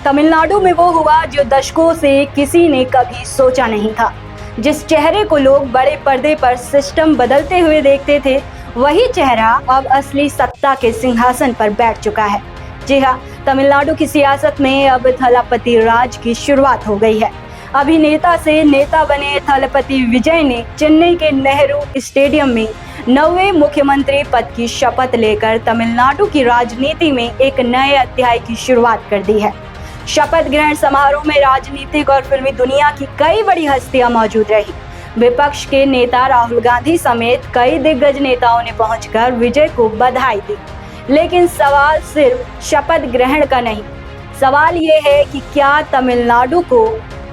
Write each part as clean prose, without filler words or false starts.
तमिलनाडु में वो हुआ जो दशकों से किसी ने कभी सोचा नहीं था। जिस चेहरे को लोग बड़े पर्दे पर सिस्टम बदलते हुए देखते थे, वही चेहरा अब असली सत्ता के सिंहासन पर बैठ चुका है। जी हाँ, तमिलनाडु की सियासत में अब थलपति राज की शुरुआत हो गई है। अभिनेता से नेता बने थलपति विजय ने चेन्नई के नेहरू स्टेडियम में 9वें मुख्यमंत्री पद की शपथ लेकर तमिलनाडु की राजनीति में एक नए अध्याय की शुरुआत कर दी है। शपथ ग्रहण समारोह में राजनीतिक और फिल्मी दुनिया की कई बड़ी हस्तियां मौजूद रही। विपक्ष के नेता राहुल गांधी समेत कई दिग्गज नेताओं ने पहुंचकर विजय को बधाई दी। लेकिन सवाल सिर्फ शपथ ग्रहण का नहीं, सवाल ये है कि क्या तमिलनाडु को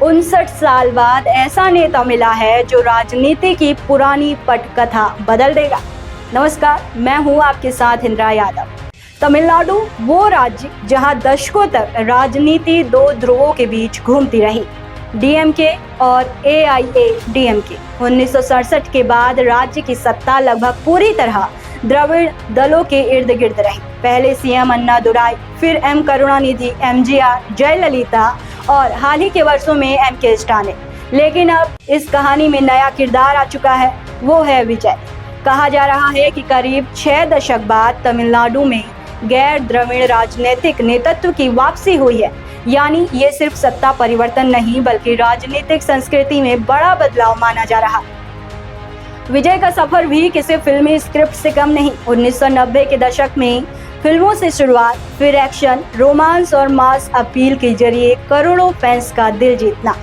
59 साल बाद ऐसा नेता मिला है जो राजनीति की पुरानी पटकथा बदल देगा। नमस्कार, मैं हूं आपके साथ इंद्रा यादव। तमिलनाडु वो राज्य जहां दशकों तक राजनीति दो ध्रुवों के बीच घूमती रही, डीएमके और एआईएडीएमके। 1967 के बाद राज्य की सत्ता लगभग पूरी तरह द्रविड़ दलों के इर्द गिर्द रही। पहले सीएम अन्नादुराई, फिर एम करुणानिधि, एमजीआर, जयललिता और हाल ही के वर्षों में एमके स्टालिन। लेकिन अब इस कहानी में नया किरदार आ चुका है, वो है विजय। कहा जा रहा है कि करीब 6 दशक बाद तमिलनाडु में गैर द्रविड़ राजनीतिक नेतृत्व की वापसी हुई है। यानी ये सिर्फ सत्ता परिवर्तन नहीं, बल्कि राजनीतिक संस्कृति में बड़ा बदलाव माना जा रहा। विजय का सफर भी किसी फिल्मी स्क्रिप्ट से कम नहीं। 1990 के दशक में फिल्मों से शुरुआत, फिर एक्शन, रोमांस और मास अपील के जरिए करोड़ों फैंस का दिल जीतना।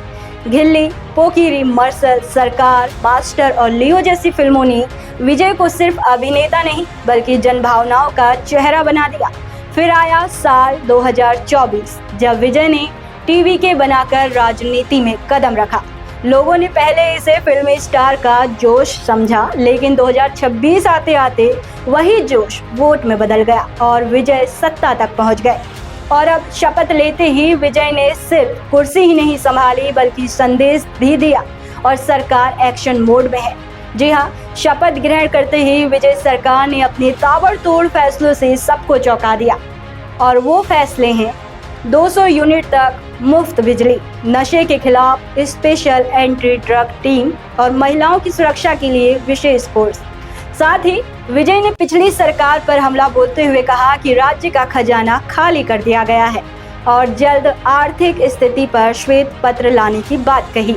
गिल्ली, पोकिरी, मर्सल, सरकार, मास्टर और लियो जैसी फिल्मों ने विजय को सिर्फ अभिनेता नहीं बल्कि जनभावनाओं का चेहरा बना दिया। फिर आया साल 2024, जब विजय ने टीवीके बनाकर राजनीति में कदम रखा। लोगों ने पहले इसे फिल्मी स्टार का जोश समझा, लेकिन 2026 आते आते वही जोश वोट में बदल गया और विजय सत्ता तक पहुंच गए। और अब शपथ लेते ही विजय ने सिर्फ कुर्सी ही नहीं संभाली, बल्कि संदेश भी दिया और सरकार एक्शन मोड में है। जी हाँ, शपथ ग्रहण करते ही विजय सरकार ने अपने ताबड़तोड़ फैसलों से सबको चौंका दिया। और वो फैसले हैं 200 यूनिट तक मुफ्त बिजली, नशे के खिलाफ स्पेशल एंटी ड्रग टीम और महिलाओं की सुरक्षा के लिए विशेष फोर्स। साथ ही विजय ने पिछली सरकार पर हमला बोलते हुए कहा कि राज्य का खजाना खाली कर दिया गया है और जल्द आर्थिक स्थिति पर श्वेत पत्र लाने की बात कही।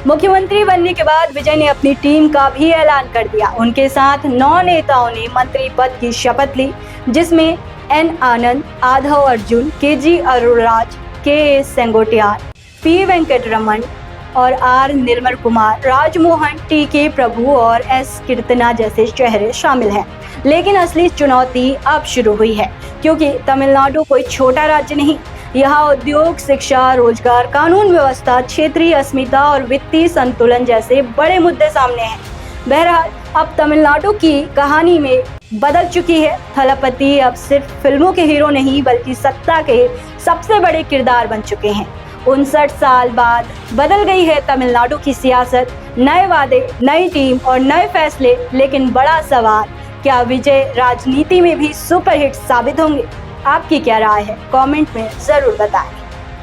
मुख्यमंत्री बनने के बाद विजय ने अपनी टीम का भी ऐलान कर दिया। उनके साथ 9 नेताओं ने मंत्री पद की शपथ ली, जिसमें N Anand, Aadhav Arjun, K G Arunraj, K Sengottaiyan, P Venkataraman और आर निर्मल कुमार, राजमोहन, टी.के. प्रभु और एस कीर्तना जैसे चेहरे शामिल हैं। लेकिन असली चुनौती अब शुरू हुई है, क्योंकि तमिलनाडु कोई छोटा राज्य नहीं। यहाँ उद्योग, शिक्षा, रोजगार, कानून व्यवस्था, क्षेत्रीय अस्मिता और वित्तीय संतुलन जैसे बड़े मुद्दे सामने हैं। बहरहाल अब तमिलनाडु की कहानी में बदल चुकी है। थलपति अब सिर्फ फिल्मों के हीरो नहीं, बल्कि सत्ता के सबसे बड़े किरदार बन चुके हैं। 59 साल बाद बदल गई है तमिलनाडु की सियासत। नए वादे, नई टीम और नए फैसले। लेकिन बड़ा सवाल, क्या विजय राजनीति में भी सुपरहिट साबित होंगे? आपकी क्या राय है? कमेंट में जरूर बताएं।